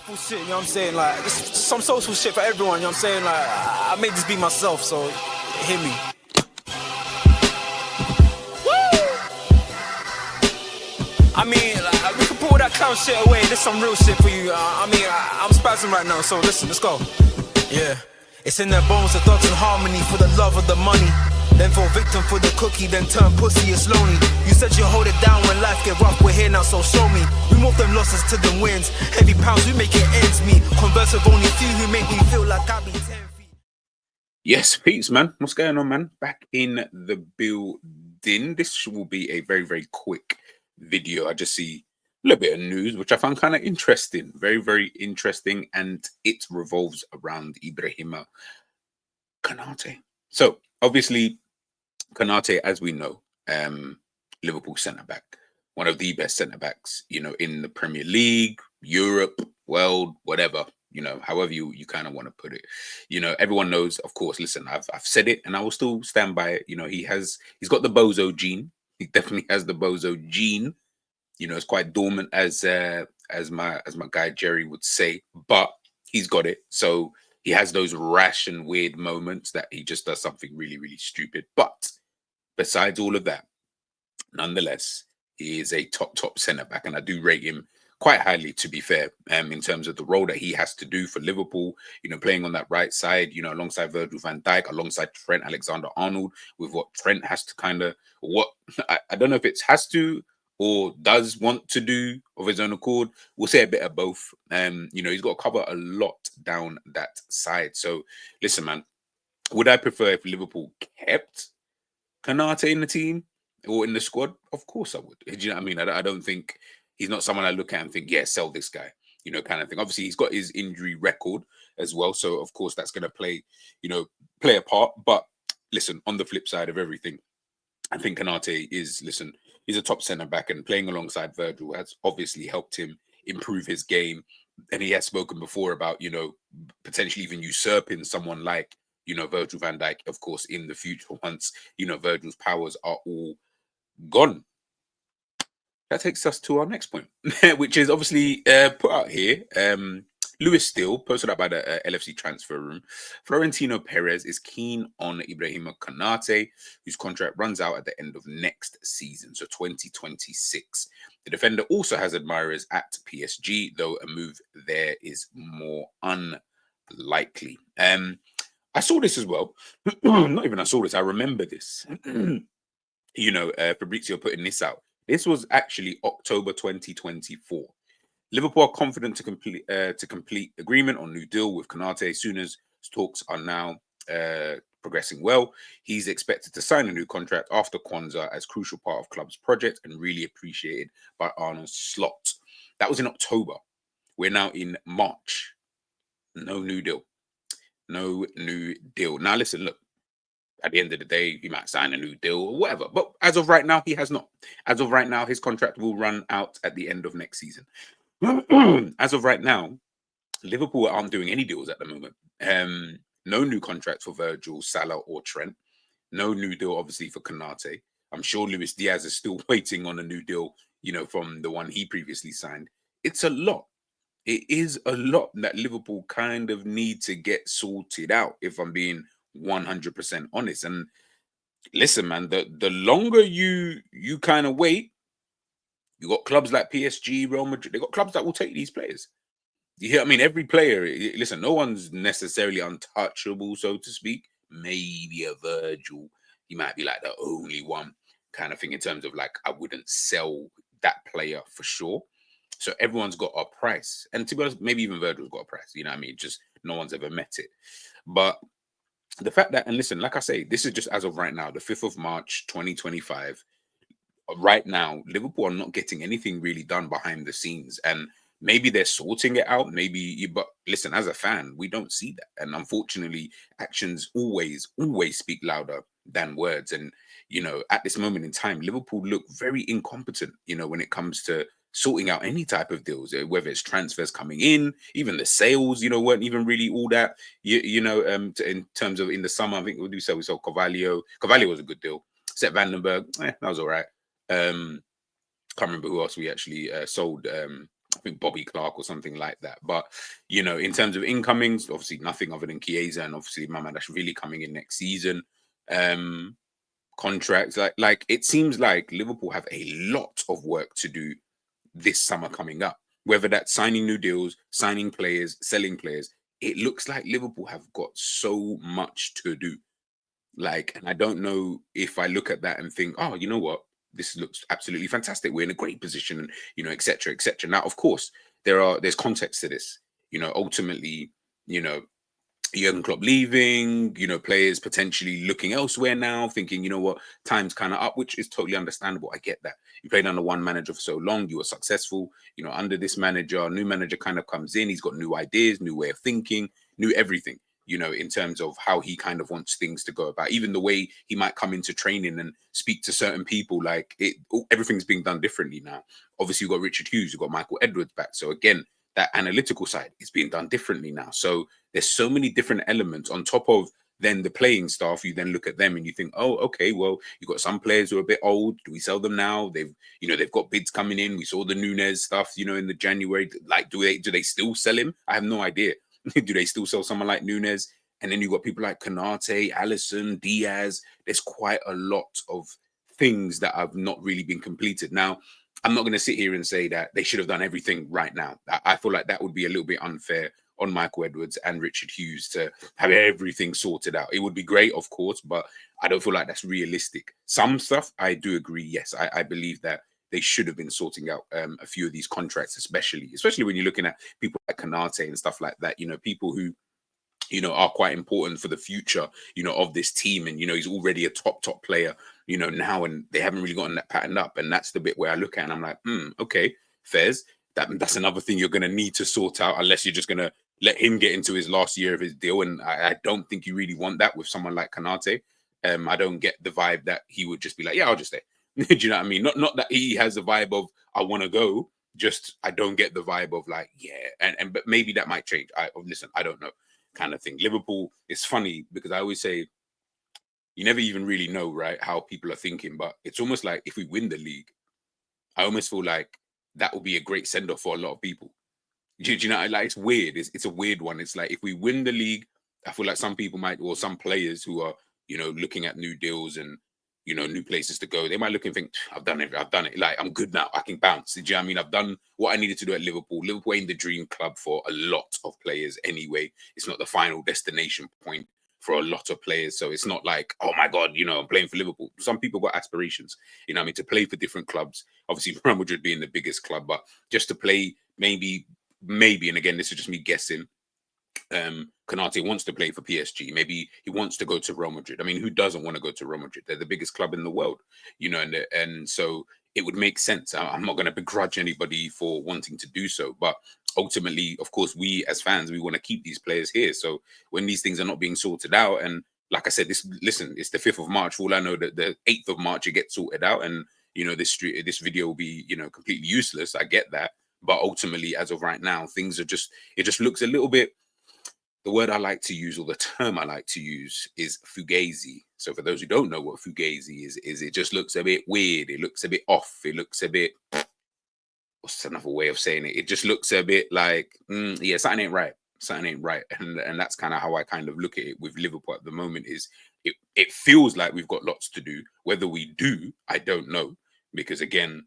Soulful shit, you know what I'm saying? Like, some soulful shit for everyone, you know what I'm saying? Like, I made this be myself, so hear me. Woo! I mean, like, we can put all that clown shit away. This some real shit for you. I'm spazzing right now, so listen, let's go. Yeah. It's in their bones, the thugs in harmony for the love of the money. Then fall victim for the cookie, then turn pussy, it's lonely. You said you hold it down when life get rough, we're here now, so show me. We move them losses to them wins. Heavy pounds, we make it ends meet. Converse with only few who make me feel like I be 10 feet. Yes, peeps, man. What's going on, man? Back in the building. This will be a very, very quick video. I just see a little bit of news, which I found kind of interesting. Very, very interesting. And it revolves around Ibrahima Konate. So, obviously, Konate, as we know, Liverpool centre-back, one of the best centre-backs, you know, in the Premier League, Europe, world, whatever, you know, however you kind of want to put it. You know, everyone knows, of course, listen, I've said it and I will still stand by it. You know, he's got the bozo gene. He definitely has the bozo gene. You know, it's quite dormant, as my guy Jerry would say, but he's got it. So he has those rash and weird moments that he just does something really, really stupid. But besides all of that, nonetheless, he is a top centre-back, and I do rate him quite highly, to be fair, in terms of the role that he has to do for Liverpool, you know, playing on that right side, you know, alongside Virgil van Dijk, alongside Trent Alexander-Arnold, with what Trent has to kind of, I don't know if it's has to or does want to do of his own accord. We'll say a bit of both. You know, he's got to cover a lot down that side. So, listen, man, would I prefer if Liverpool kept Konate in the team or in the squad? Of course I would. Do you know what I mean? I don't think he's not someone I look at and think, yeah, sell this guy, you know, kind of thing. Obviously, he's got his injury record as well. So, of course, that's going to play a part. But listen, on the flip side of everything, I think Konate is, listen, he's a top centre-back, and playing alongside Virgil has obviously helped him improve his game. And he has spoken before about, you know, potentially even usurping someone like, you know, Virgil van Dijk, of course, in the future once, you know, Virgil's powers are all gone. That takes us to our next point, which is obviously put out here. Lewis Steele, posted up by the LFC transfer room. Florentino Perez is keen on Ibrahima Konate, whose contract runs out at the end of next season, so 2026. The defender also has admirers at PSG, though a move there is more unlikely. I saw this as well. Not even I saw this, I remember this. You know, Fabrizio putting this out. This was actually October 2024. Liverpool are confident to complete agreement on new deal with Konate as soon as talks are now progressing well. He's expected to sign a new contract after Kwanzaa as crucial part of club's project and really appreciated by Arne Slot. That was in October. We're now in March. No new deal. No new deal. Now listen, look. At the end of the day, he might sign a new deal or whatever. But as of right now, he has not. As of right now, his contract will run out at the end of next season. As of right now, Liverpool aren't doing any deals at the moment. No new contracts for Virgil, Salah, or Trent. No new deal, obviously, for Konate. I'm sure Luis Diaz is still waiting on a new deal, you know, from the one he previously signed. It's a lot. It is a lot that Liverpool kind of need to get sorted out, if I'm being 100% honest. And listen, man, the longer you kind of wait, you got clubs like PSG, Real Madrid. They got clubs that will take these players. You hear? I mean, every player. Listen, no one's necessarily untouchable, so to speak. Maybe a Virgil, he might be like the only one kind of thing in terms of like I wouldn't sell that player for sure. So everyone's got a price, and to be honest, maybe even Virgil's got a price. You know what I mean? Just no one's ever met it, but the fact that, and listen, like I say, this is just as of right now, the 5th of March, 2025. Right now, Liverpool are not getting anything really done behind the scenes. And maybe they're sorting it out. Maybe, but listen, as a fan, we don't see that. And unfortunately, actions always speak louder than words. And, you know, at this moment in time, Liverpool look very incompetent, you know, when it comes to sorting out any type of deals, whether it's transfers coming in, even the sales, you know, weren't even really all that, in terms of in the summer, I think we saw Carvalho. Carvalho was a good deal. Sepp Vandenberg, that was all right. Can't remember who else we actually sold I think Bobby Clark or something like that. But you know, in terms of incomings, obviously nothing other than Chiesa and obviously Mamardashvili coming in next season. Contracts like it seems like Liverpool have a lot of work to do this summer coming up. Whether that's signing new deals, signing players, selling players, it looks like Liverpool have got so much to do. Like, and I don't know if I look at that and think, oh, you know what, this looks absolutely fantastic. We're in a great position, and you know, etc., etc. Now, of course, there's context to this. You know, ultimately, you know, Jurgen Klopp leaving, you know, players potentially looking elsewhere now, thinking, you know what, time's kind of up, which is totally understandable. I get that. You played under one manager for so long, you were successful, you know, under this manager, new manager kind of comes in, he's got new ideas, new way of thinking, new everything, you know, in terms of how he kind of wants things to go about. Even the way he might come into training and speak to certain people, like everything's being done differently now. Obviously, you've got Richard Hughes, you've got Michael Edwards back. So again, that analytical side is being done differently now. So there's so many different elements on top of then the playing staff. You then look at them and you think, oh, okay, well, you've got some players who are a bit old. Do we sell them now? They've got bids coming in. We saw the Nunez stuff, you know, in the January. Like, do they still sell him? I have no idea. Do they still sell someone like Nunez? And then you've got people like Konate, Allison, Diaz. There's quite a lot of things that have not really been completed. Now, I'm not going to sit here and say that they should have done everything right now. I feel like that would be a little bit unfair on Michael Edwards and Richard Hughes to have everything sorted out. It would be great, of course, but I don't feel like that's realistic. Some stuff, I do agree. Yes, I believe that they should have been sorting out a few of these contracts, especially when you're looking at people like Konate and stuff like that. You know, people who, you know, are quite important for the future, you know, of this team. And, you know, he's already a top player, you know, now, and they haven't really gotten that patterned up. And that's the bit where I look at and I'm like, okay, Fez, that's another thing you're going to need to sort out, unless you're just going to let him get into his last year of his deal. And I don't think you really want that with someone like Konate. I don't get the vibe that he would just be like, yeah, I'll just stay. Do you know what I mean? Not that he has the vibe of, I want to go. Just, I don't get the vibe of like, yeah. But maybe that might change. Listen, I don't know, kind of thing. Liverpool, it's funny because I always say, you never even really know, right, how people are thinking. But it's almost like if we win the league, I almost feel like that will be a great send-off for a lot of people. Do you know, like, it's weird. It's a weird one. It's like, if we win the league, I feel like some people might, or some players who are, you know, looking at new deals and, you know, new places to go, they might look and think, I've done it. Like, I'm good now. I can bounce. Do you know what I mean? I've done what I needed to do at Liverpool. Liverpool ain't the dream club for a lot of players anyway. It's not the final destination point for a lot of players. So it's not like, oh my God, you know, I'm playing for Liverpool. Some people got aspirations, you know what I mean, to play for different clubs. Obviously, Real Madrid being the biggest club, but just to play maybe, and again, this is just me guessing, Konate wants to play for PSG. Maybe he wants to go to Real Madrid. I mean, who doesn't want to go to Real Madrid? They're the biggest club in the world, you know, and so it would make sense. I'm not going to begrudge anybody for wanting to do so, but ultimately, of course, we as fans, we want to keep these players here. So when these things are not being sorted out, and like I said, it's the 5th of March. For all I know, that the 8th of March it gets sorted out, and you know, this video will be, you know, completely useless. I get that, but ultimately, as of right now, things are just, it just looks a little bit. The word I like to use, or the term I like to use, is fugazi. So for those who don't know what fugazi is it just looks a bit weird. It looks a bit off. It looks a bit, what's another way of saying it? It just looks a bit like, yeah, something ain't right. Something ain't right. And that's kind of how I kind of look at it with Liverpool at the moment. Is it feels like we've got lots to do. Whether we do, I don't know. Because again,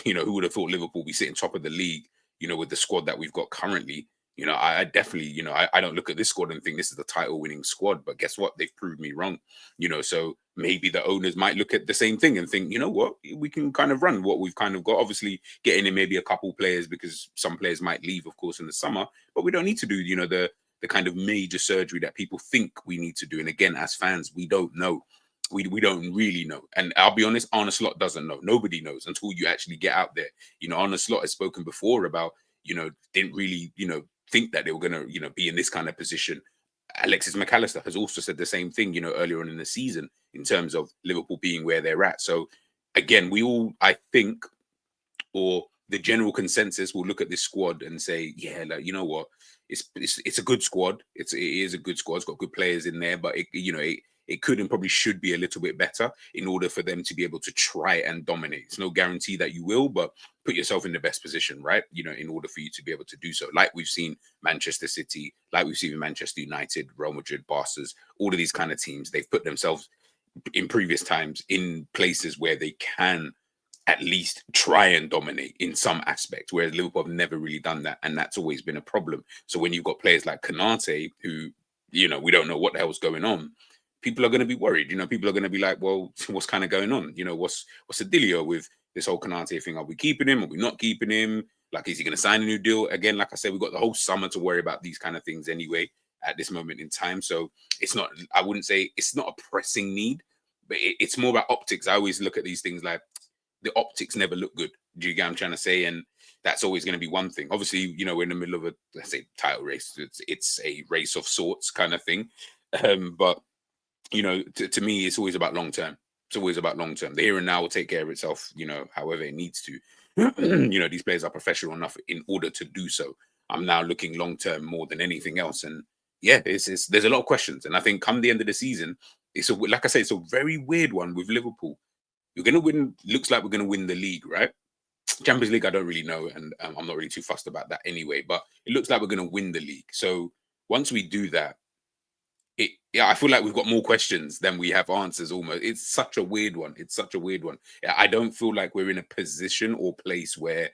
you know, who would have thought Liverpool be sitting top of the league, you know, with the squad that we've got currently. You know, I definitely, you know, I don't look at this squad and think this is the title winning squad, but guess what? They've proved me wrong, you know, so maybe the owners might look at the same thing and think, you know what, we can kind of run what we've kind of got. Obviously, getting in maybe a couple players, because some players might leave, of course, in the summer, but we don't need to do, you know, the kind of major surgery that people think we need to do. And again, as fans, we don't know. We don't really know. And I'll be honest, Arne Slot doesn't know. Nobody knows until you actually get out there. You know, Arne Slot has spoken before about, you know, didn't really, you know, think that they were going to, you know, be in this kind of position. Alexis McAllister has also said the same thing, you know, earlier on in the season in terms of Liverpool being where they're at. So again, we all, I think, or the general consensus will look at this squad and say, yeah, like, you know what, it's a good squad. It is a good squad. It's got good players in there, but it, you know, it could and probably should be a little bit better in order for them to be able to try and dominate. It's no guarantee that you will, but put yourself in the best position, right? You know, in order for you to be able to do so. Like we've seen Manchester City, like we've seen Manchester United, Real Madrid, Barca's, all of these kind of teams, they've put themselves in previous times in places where they can at least try and dominate in some aspect, whereas Liverpool have never really done that, and that's always been a problem. So when you've got players like Konate, who, you know, we don't know what the hell's going on, people are going to be worried. You know, people are going to be like, well, what's kind of going on? You know, what's the dealio with this whole Konate thing? Are we keeping him? Are we not keeping him? Like, is he going to sign a new deal? Again, like I said, we've got the whole summer to worry about these kind of things anyway at this moment in time. So it's not, I wouldn't say it's not a pressing need, but it's more about optics. I always look at these things like, the optics never look good. Do you get what I'm trying to say? And that's always going to be one thing. Obviously, you know, we're in the middle of a, let's say, title race. It's a race of sorts kind of thing. But, you know, to me, it's always about long term. It's always about long term. The here and now will take care of itself, you know, however it needs to. You know, these players are professional enough in order to do so. I'm now looking long term more than anything else. And yeah, there's a lot of questions. And I think come the end of the season, like I say, it's a very weird one with Liverpool. You're going to win, looks like we're going to win the league, right? Champions League, I don't really know, and I'm not really too fussed about that anyway, but it looks like we're going to win the league. So once we do that, yeah, I feel like we've got more questions than we have answers almost. It's such a weird one. It's such a weird one. I don't feel like we're in a position or place where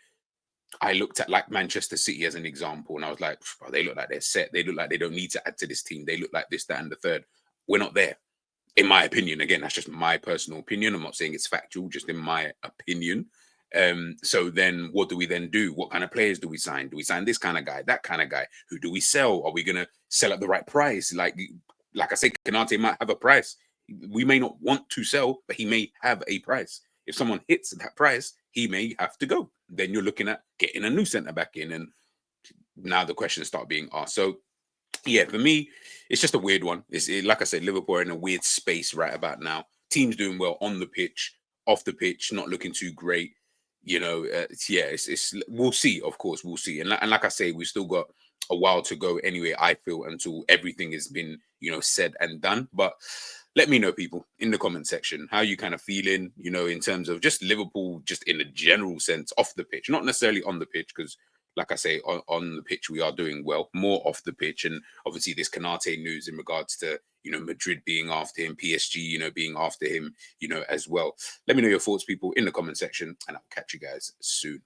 I looked at like Manchester City as an example, and I was like, oh, they look like they're set. They look like they don't need to add to this team. They look like this, that, and the third. We're not there. In my opinion, again, that's just my personal opinion. I'm not saying it's factual, just in my opinion. So then what do we then do? What kind of players do we sign? Do we sign this kind of guy, that kind of guy? Who do we sell? Are we going to sell at the right price? Like I say, Konate might have a price. We may not want to sell, but he may have a price. If someone hits that price, he may have to go. Then you're looking at getting a new centre back in. And now the questions start being asked. So yeah, for me, it's just a weird one. Like I said, Liverpool are in a weird space right about now. Teams doing well on the pitch, off the pitch, not looking too great. You know, yeah, we'll see. Of course, we'll see. And like I say, we've still got a while to go anyway, I feel, until everything has been, you know, said and done. But let me know, people, in the comment section, how you kind of feeling, you know, in terms of just Liverpool, just in a general sense, off the pitch, not necessarily on the pitch, because like I say, on the pitch, we are doing well, more off the pitch. And obviously this Konate news in regards to, you know, Madrid being after him, PSG, you know, being after him, you know, as well. Let me know your thoughts, people, in the comment section, and I'll catch you guys soon.